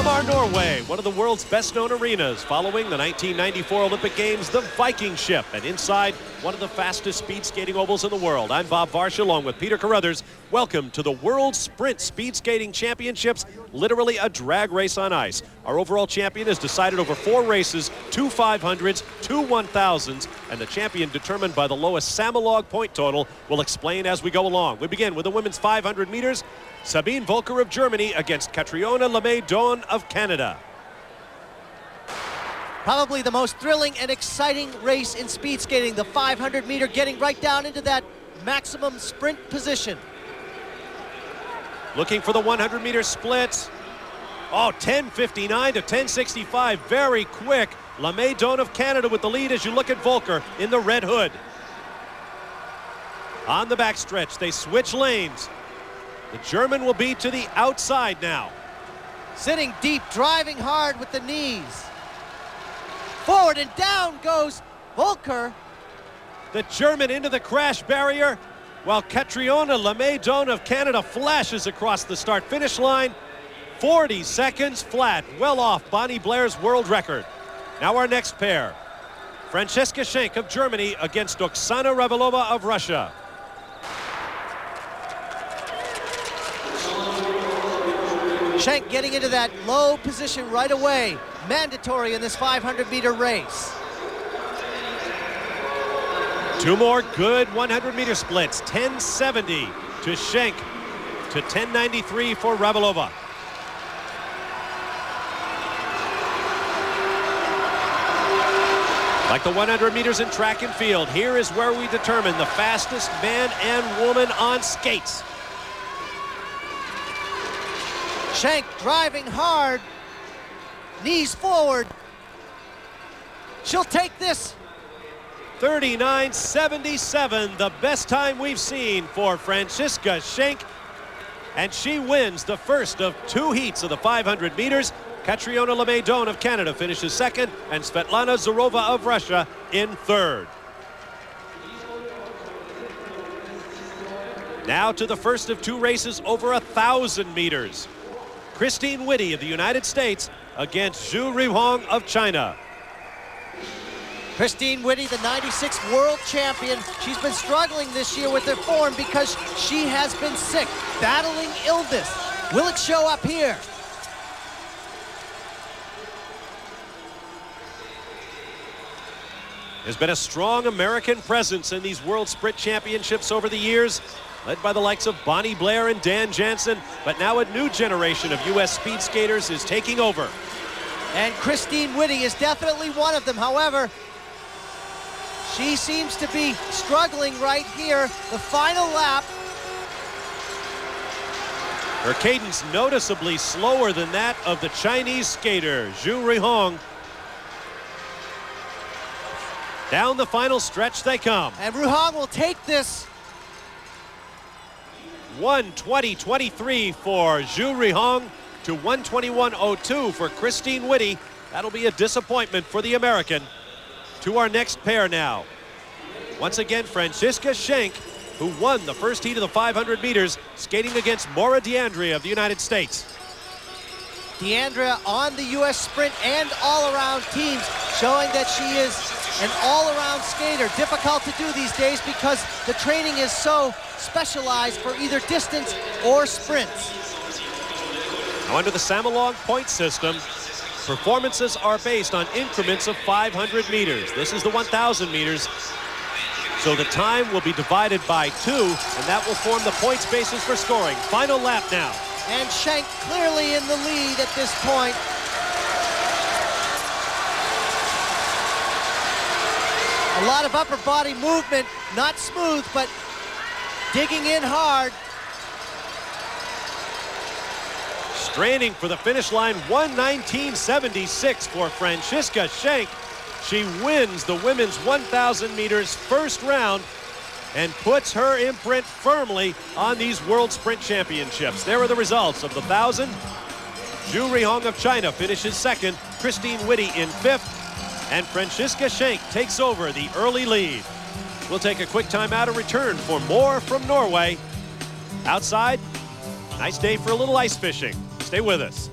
Hamar, Norway, one of the world's best-known arenas, following the 1994 Olympic Games, the Viking ship, and inside one of the fastest speed skating ovals in the world. I'm Bob Varsh, along with Peter Carruthers. Welcome to the World Sprint Speed Skating Championships, literally a drag race on ice. Our overall champion is decided over 4 races, 2 500s, 2 1000s, and the champion, determined by the lowest Samolog point total, will explain as we go along. We begin with the women's 500 meters. Sabine Volker of Germany against Catriona Lemay-Doan of Canada. Probably the most thrilling and exciting race in speed skating. The 500 meter, getting right down into that maximum sprint position. Looking for the 100 meter split. Oh, 10:59 to 10:65, very quick. Lemay-Doan of Canada with the lead as you look at Volker in the red hood. On the backstretch, they switch lanes. The German will be to the outside now. Sitting deep, driving hard with the knees. Forward and down goes Volker. The German into the crash barrier, while Catriona Lemay-Doan of Canada flashes across the start-finish line. 40 seconds flat, well off Bonnie Blair's world record. Now our next pair. Franziska Schenk of Germany against Oksana Ravalova of Russia. Schenk getting into that low position right away. Mandatory in this 500 meter race. 2 more good 100 meter splits. 10:70 to Schenk to 10:93 for Ravalova. Like the 100 meters in track and field, here is where we determine the fastest man and woman on skates. Schenk driving hard, knees forward. She'll take this. 39:77, the best time we've seen for Franziska Schenk. And she wins the first of 2 heats of the 500 meters. Catriona Lemay-Doan of Canada finishes second, and Svetlana Zurova of Russia in third. Now to the first of 2 races over 1,000 meters. Christine Whitty of the United States against Zhu Rihong of China. Christine Whitty, the 96th world champion. She's been struggling this year with her form because she has been sick, battling illness. Will it show up here? There's been a strong American presence in these World Sprint Championships over the years, led by the likes of Bonnie Blair and Dan Jansen, but now a new generation of U.S. speed skaters is taking over. And Christine Whitty is definitely one of them. However, she seems to be struggling right here. The final lap. Her cadence noticeably slower than that of the Chinese skater, Zhu Rihong. Down the final stretch they come. And Rihong will take this. 1:20.23 for Zhu Rihong to 1:21.02 for Christine Whitty. That'll be a disappointment for the American. To our next pair now. Once again, Franziska Schenk, who won the first heat of the 500 meters, skating against Maura D'Andrea of the United States. D'Andrea on the U.S. sprint and all-around teams, showing that she is an all-around skater. Difficult to do these days because the training is so specialized for either distance or sprints. Now, under the Samolog point system, performances are based on increments of 500 meters. This is the 1,000 meters. So the time will be divided by 2, and that will form the points basis for scoring. Final lap now. And Schenk clearly in the lead at this point. A lot of upper body movement, not smooth, but digging in hard. Straining for the finish line, 1:19.76 for Franziska Schenk. She wins the women's 1,000 meters first round and puts her imprint firmly on these World Sprint Championships. There are the results of the 1,000. Zhu Rihong of China finishes second, Christine Whitty in 5th, and Franziska Schenk takes over the early lead. We'll take a quick timeout and return for more from Norway. Outside, nice day for a little ice fishing. Stay with us.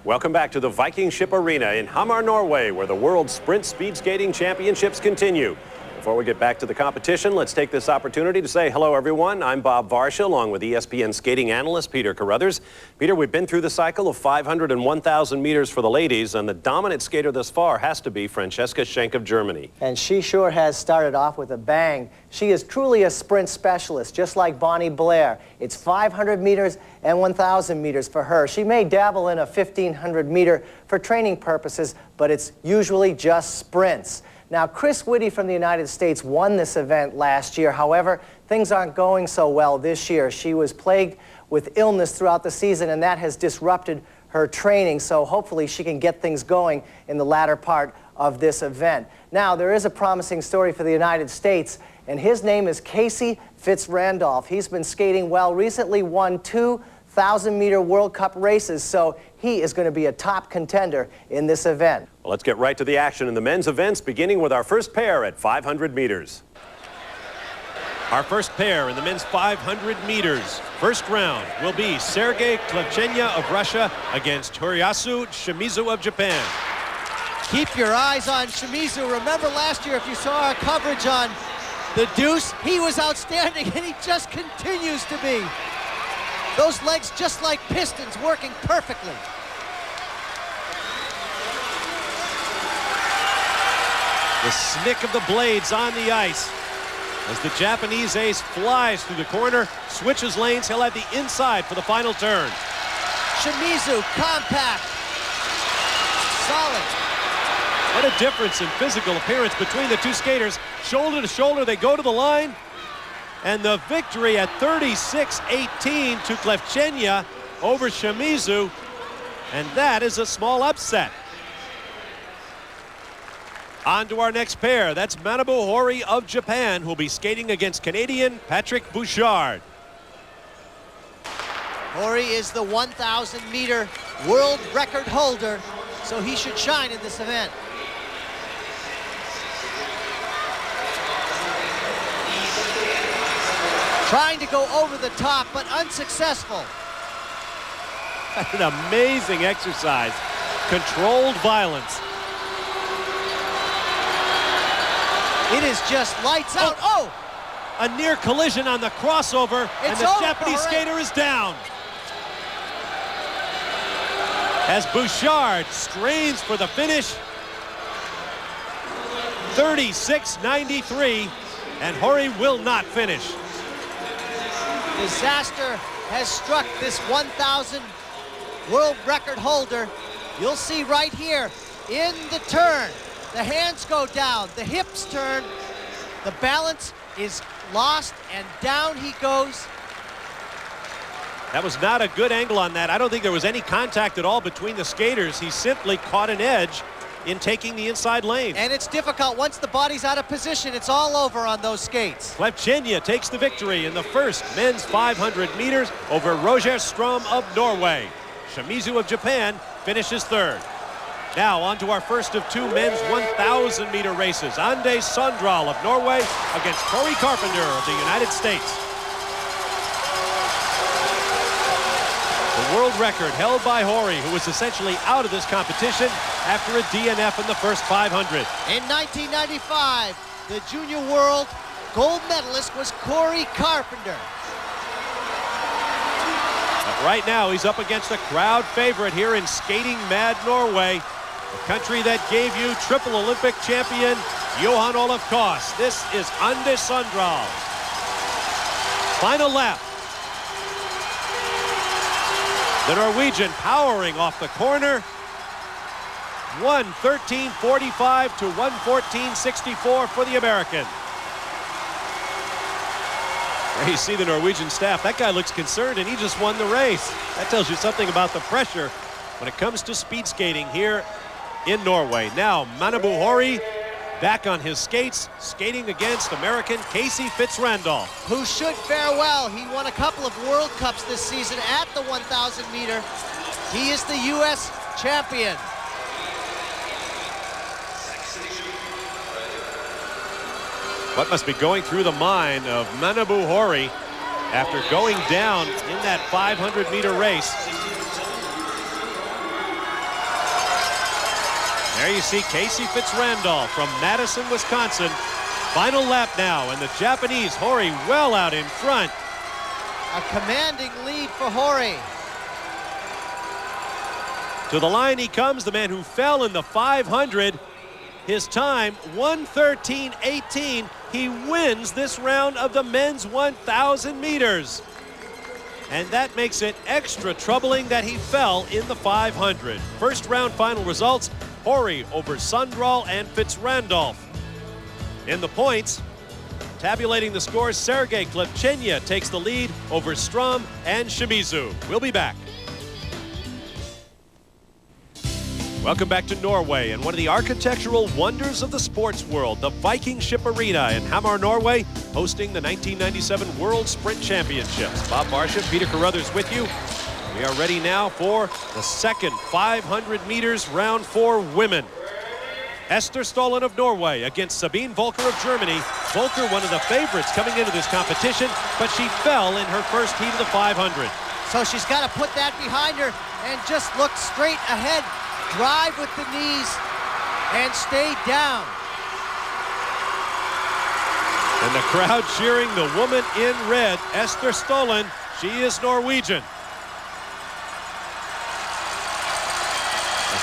Welcome back to the Viking Ship Arena in Hamar, Norway, where the World Sprint Speed Skating Championships continue. Before we get back to the competition, let's take this opportunity to say hello, everyone. I'm Bob Varsha, along with ESPN skating analyst Peter Carruthers. Peter, we've been through the cycle of 500 and 1,000 meters for the ladies, and the dominant skater thus far has to be Francesca Schenk of Germany. And she sure has started off with a bang. She is truly a sprint specialist, just like Bonnie Blair. It's 500 meters and 1,000 meters for her. She may dabble in a 1,500 meter for training purposes, but it's usually just sprints. Now, Chris Whitty from the United States won this event last year. However, things aren't going so well this year. She was plagued with illness throughout the season, and that has disrupted her training. So hopefully she can get things going in the latter part of this event. Now, there is a promising story for the United States, and his name is Casey Fitz-Randolph. He's been skating well, recently won 2,000-meter World Cup races, so he is going to be a top contender in this event. Well, let's get right to the action in the men's events, beginning with our first pair at 500 meters. Our first pair in the men's 500 meters. First round will be Sergei Klevchenya of Russia against Hiroyasu Shimizu of Japan. Keep your eyes on Shimizu. Remember last year, if you saw our coverage on the deuce, he was outstanding, and he just continues to be. Those legs just like pistons, working perfectly. The snick of the blades on the ice as the Japanese ace flies through the corner, switches lanes. He'll have the inside for the final turn. Shimizu, compact, solid. What a difference in physical appearance between the two skaters. Shoulder to shoulder, they go to the line. And the victory at 36-18 to Klevchenya over Shimizu. And that is a small upset. On to our next pair. That's Manabu Hori of Japan, who'll be skating against Canadian Patrick Bouchard. Hori is the 1,000-meter world record holder, so he should shine in this event. Trying to go over the top, but unsuccessful. An amazing exercise. Controlled violence. It is just lights out. Oh! A near collision on the crossover, and the Japanese skater is down. As Bouchard strains for the finish. 36-93, and Hori will not finish. Disaster has struck this 1,000 world record holder. You'll see right here in the turn, the hands go down, the hips turn, the balance is lost, and down he goes. That was not a good angle on that. I don't think there was any contact at all between the skaters. He simply caught an edge in taking the inside lane. And it's difficult. Once the body's out of position, it's all over on those skates. Klevchenya takes the victory in the first men's 500 meters over Roger Strom of Norway. Shimizu of Japan finishes third. Now on to our first of two men's 1,000-meter races. Ande Sondral of Norway against Corey Carpenter of the United States. The world record held by Hori, who was essentially out of this competition after a DNF in the first 500. In 1995, the junior world gold medalist was Corey Carpenter. But right now, he's up against a crowd favorite here in skating mad Norway, the country that gave you triple Olympic champion Johan Olaf Koss. This is Ande Sondral. Final lap. The Norwegian powering off the corner. 1:13.45 to 1:14.64 for the American. There you see the Norwegian staff. That guy looks concerned, and he just won the race. That tells you something about the pressure when it comes to speed skating here in Norway. Now, Manabu Hori back on his skates, skating against American Casey Fitz-Randolph. Who should fare well. He won a couple of World Cups this season at the 1,000 meter. He is the U.S. champion. What must be going through the mind of Manabu Hori after going down in that 500-meter race? There you see Casey Fitzrandolph from Madison, Wisconsin. Final lap now, and the Japanese Hori well out in front. A commanding lead for Hori. To the line he comes, the man who fell in the 500. His time, 1:13.18. He wins this round of the men's 1,000 meters. And that makes it extra troubling that he fell in the 500. First round final results, Hori over Sundral and Fitzrandolph. In the points, tabulating the scores, Sergei Klepchenya takes the lead over Strom and Shimizu. We'll be back. Welcome back to Norway and one of the architectural wonders of the sports world, the Viking Ship Arena in Hamar, Norway, hosting the 1997 World Sprint Championships. Bob Varsha, Peter Carruthers with you. We are ready now for the second 500 meters round for women. Esther Stollen of Norway against Sabine Volker of Germany. Volker, one of the favorites coming into this competition, but she fell in her first heat of the 500. So she's got to put that behind her and just look straight ahead, drive with the knees, and stay down. And the crowd cheering the woman in red, Esther Stollen. She is Norwegian.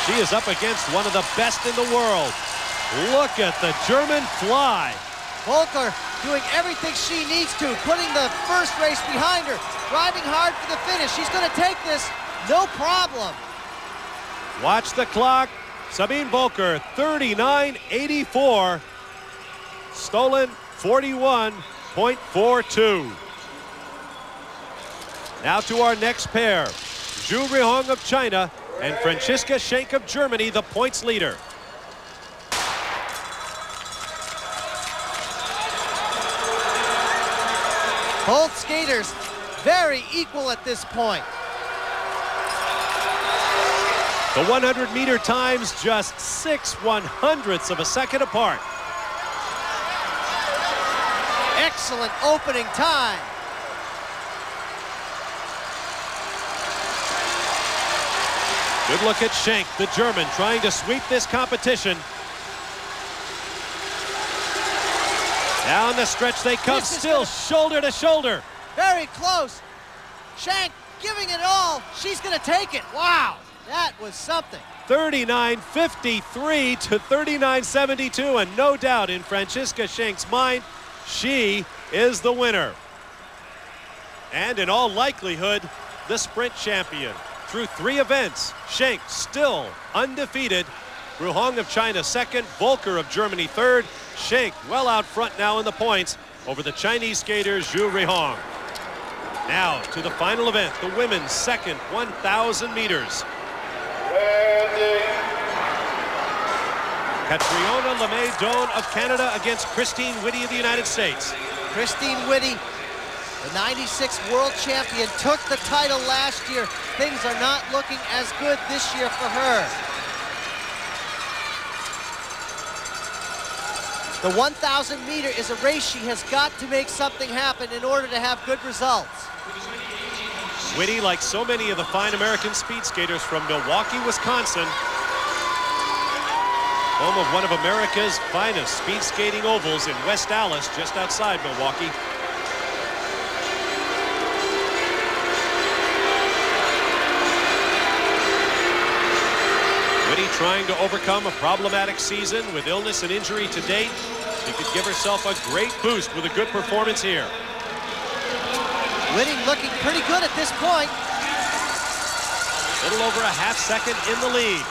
She is up against one of the best in the world. Look at the German fly. Volker doing everything she needs to, putting the first race behind her, driving hard for the finish. She's going to take this, no problem. Watch the clock. Sabine Volker, 39.84. Stollen, 41.42. Now to our next pair. Zhu Rihong of China and Franziska Schenk of Germany, the points leader. Both skaters very equal at this point. The 100-meter times just 6/100ths of a second apart. Excellent opening time. Good look at Schenk, the German, trying to sweep this competition. Down the stretch they come, still shoulder to shoulder. Very close. Schenk giving it all. She's going to take it. Wow, that was something. 39.53 to 39.72, and no doubt in Franziska Schenk's mind, she is the winner. And in all likelihood, the sprint champion. Through 3 events, Schenk still undefeated. Rihong of China second, Volker of Germany third. Schenk well out front now in the points over the Chinese skater Zhu Rihong. Now to the final event, the women's second 1,000 meters. Catriona Lemay-Doan of Canada against Christine Whitty of the United States. Christine Whitty, the 96 world champion, took the title last year. Things are not looking as good this year for her. The 1,000 meter is a race she has got to make something happen in order to have good results. Whitty, like so many of the fine American speed skaters from Milwaukee, Wisconsin, home of one of America's finest speed skating ovals in West Allis, just outside Milwaukee. Whitty trying to overcome a problematic season with illness and injury to date. She could give herself a great boost with a good performance here. Whitty looking pretty good at this point. Little over a half second in the lead.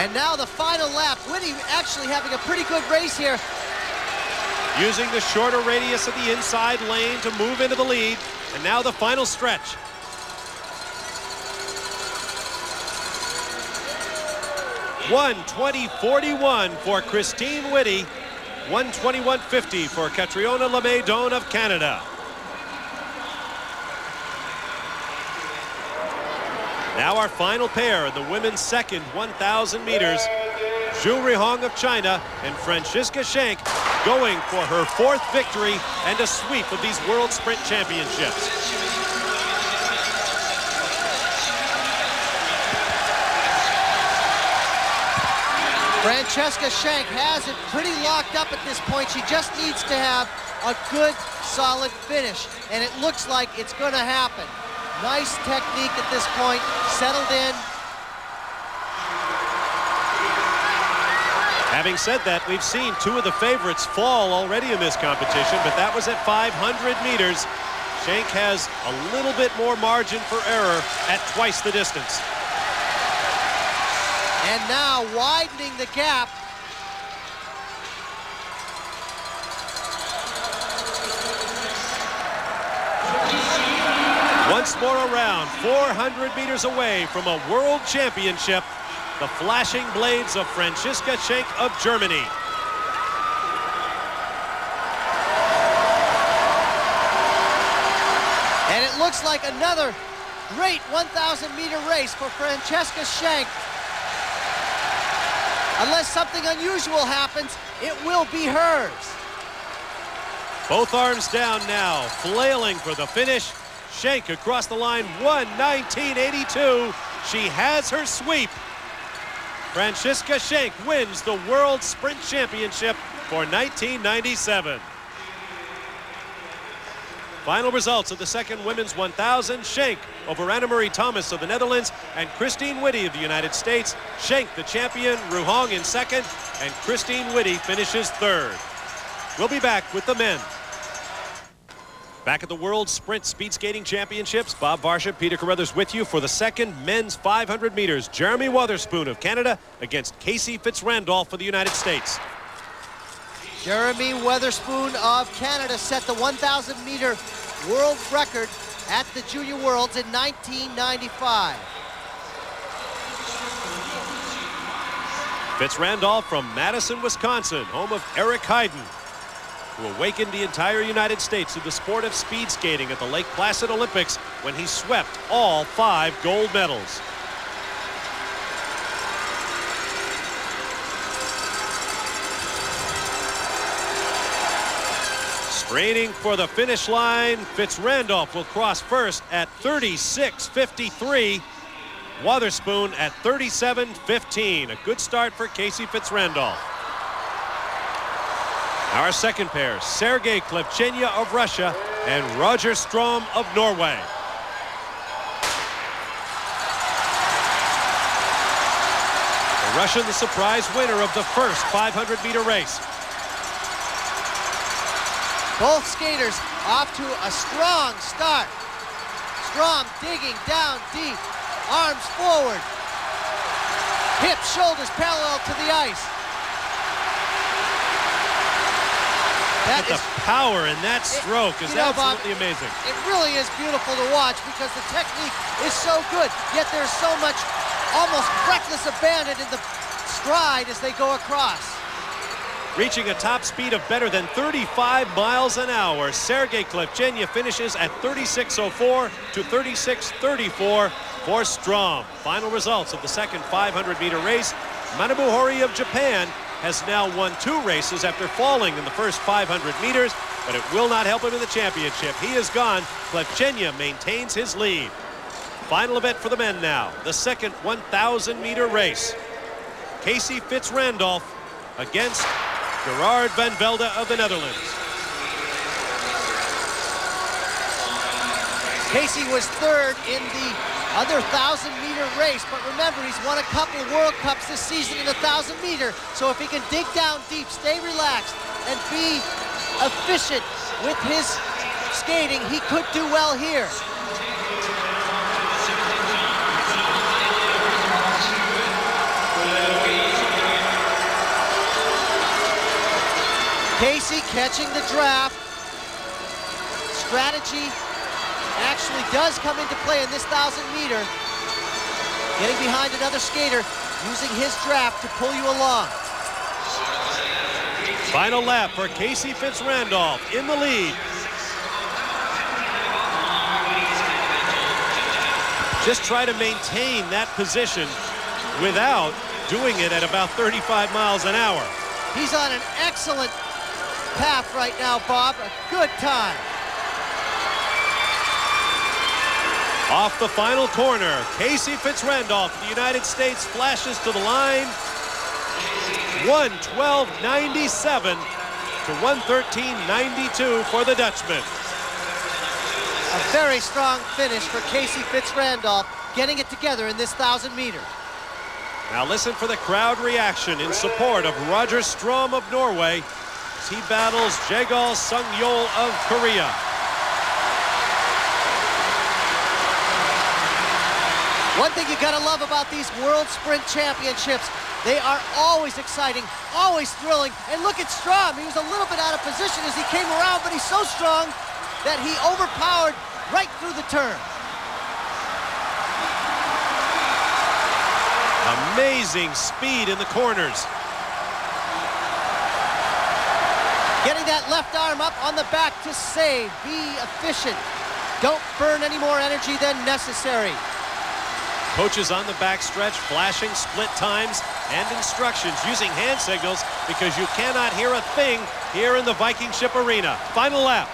And now the final lap. Whitty actually having a pretty good race here. Using the shorter radius of the inside lane to move into the lead. And now the final stretch. (1:20.41) for Christine Whitty. 1:21.50 for Catriona Lemay-Doan of Canada. Now our final pair in the women's second 1,000 meters. Zhu Rihong of China and Franziska Schenk going for her 4th victory and a sweep of these World Sprint Championships. Francesca Schenk has it pretty locked up at this point. She just needs to have a good, solid finish, and it looks like it's going to happen. Nice technique at this point, settled in. Having said that, we've seen 2 of the favorites fall already in this competition, but that was at 500 meters. Schenk has a little bit more margin for error at twice the distance. And now widening the gap. Once more around, 400 meters away from a world championship, the flashing blades of Franziska Schenk of Germany. And it looks like another great 1,000-meter race for Francesca Schenk. Unless something unusual happens, it will be hers. Both arms down now, flailing for the finish. Schenk across the line, 1:19.82. She has her sweep. Franziska Schenk wins the World Sprint Championship for 1997. Final results of the second women's 1,000. Schenk over Annemarie Thomas of the Netherlands and Christine Whitty of the United States. Schenk the champion, Ruhong in second, and Christine Whitty finishes third. We'll be back with the men. Back at the World Sprint Speed Skating Championships, Bob Varsha, Peter Carruthers with you for the second men's 500 meters. Jeremy Wotherspoon of Canada against Casey Fitzrandolph for the United States. Jeremy Wotherspoon of Canada set the 1,000-meter world record at the Junior Worlds in 1995. Fitzrandolph from Madison, Wisconsin, home of Eric Heiden, who awakened the entire United States to the sport of speed skating at the Lake Placid Olympics when he swept all 5 gold medals. Straining for the finish line, Fitzrandolph will cross first at 36.53. Wotherspoon at 37.15. A good start for Casey Fitzrandolph. Our second pair, Sergei Klevchenya of Russia and Roger Strom of Norway. The Russian, the surprise winner of the first 500-meter race. Both skaters off to a strong start. Strom digging down deep, arms forward. Hips, shoulders parallel to the ice. That is power in that stroke is absolutely amazing. It really is beautiful to watch because the technique is so good, yet there's so much almost reckless abandon in the stride as they go across. Reaching a top speed of better than 35 miles an hour, Sergei Klevchenya finishes at 36.04 to 36.34 for Strom. Final results of the second 500-meter race. Manabu Hori of Japan has now won 2 races after falling in the first 500 meters, but it will not help him in the championship. He is gone. Klevchenya maintains his lead. Final event for the men now, the second 1,000-meter race. Casey Fitzrandolph against Gerard van Velde of the Netherlands. Casey was third in the other 1,000-meter race, but remember, he's won a couple of World Cups this season in the 1,000-meter, so if he can dig down deep, stay relaxed, and be efficient with his skating, he could do well here. Casey catching the draft. Strategy actually does come into play in this 1,000-meter. Getting behind another skater, using his draft to pull you along. Final lap for Casey Fitzrandolph in the lead. Just try to maintain that position without doing it at about 35 miles an hour. He's on an excellent path right now, Bob. A good time. Off the final corner, Casey Fitzrandolph of the United States flashes to the line. 1:12.97 to 1:13.92 for the Dutchman. A very strong finish for Casey Fitzrandolph, getting it together in this 1,000 meter. Now listen for the crowd reaction in support of Roger Strom of Norway as he battles Jegal Sung-yeol of Korea. One thing you gotta love about these World Sprint Championships, they are always exciting, always thrilling. And look at Strom, he was a little bit out of position as he came around, but he's so strong that he overpowered right through the turn. Amazing speed in the corners. Getting that left arm up on the back to save, be efficient. Don't burn any more energy than necessary. Coaches on the backstretch flashing split times and instructions using hand signals because you cannot hear a thing here in the Viking Ship Arena. Final lap.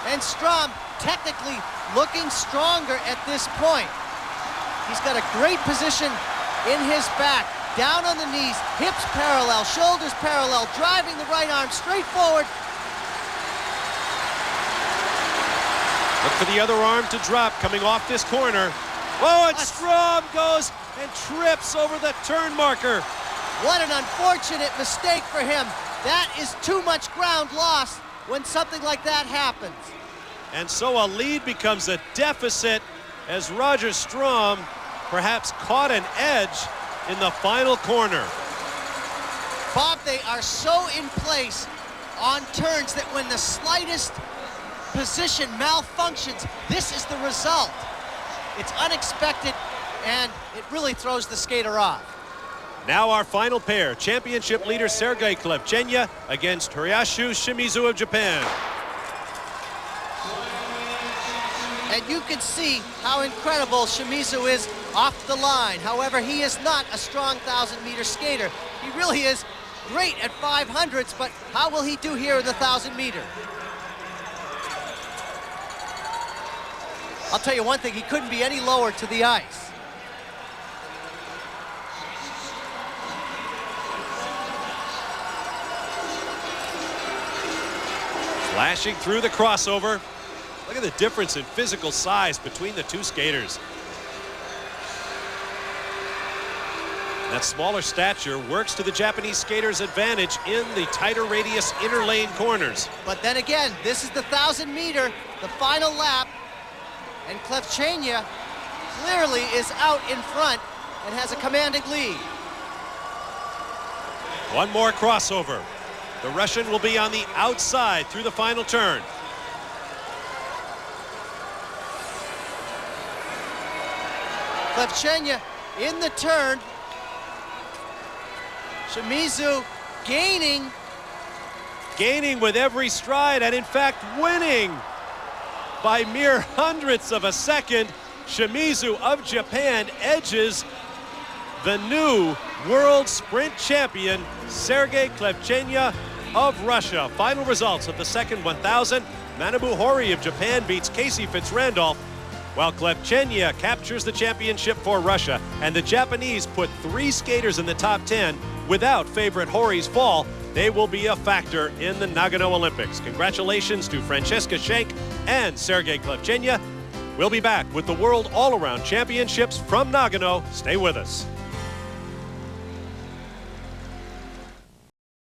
And Strom technically looking stronger at this point. He's got a great position in his back, down on the knees, hips parallel, shoulders parallel, driving the right arm straight forward. Look for the other arm to drop coming off this corner. Oh, and Strom goes and trips over the turn marker. What an unfortunate mistake for him. That is too much ground lost when something like that happens. And so a lead becomes a deficit as Roger Strom perhaps caught an edge in the final corner. Bob, they are so in place on turns that when the slightest position malfunctions, this is the result. It's unexpected, and it really throws the skater off. Now our final pair, championship leader Sergei Klevchenya against Hiroshi Shimizu of Japan. And you can see how incredible Shimizu is off the line. However, he is not a strong 1,000-meter skater. He really is great at 500s, but how will he do here in the 1,000-meter? I'll tell you one thing, he couldn't be any lower to the ice. Flashing through the crossover. Look at the difference in physical size between the two skaters. That smaller stature works to the Japanese skater's advantage in the tighter radius inner lane corners. But then again, this is the 1,000-meter, the final lap, and Klevchenya clearly is out in front and has a commanding lead. One more crossover. The Russian will be on the outside through the final turn. Klevchenya in the turn. Shimizu gaining. Gaining with every stride and in fact winning by mere hundredths of a second. Shimizu of Japan edges the new world sprint champion, Sergei Klevchenya of Russia. Final results of the second 1,000. Manabu Hori of Japan beats Casey Fitzrandolph, while Klevchenya captures the championship for Russia. And the Japanese put 3 skaters in the top 10 without favorite Hori's fall. They will be a factor in the Nagano Olympics. Congratulations to Francesca Schenk and Sergei Klevchenya. We'll be back with the World All-Around Championships from Nagano. Stay with us.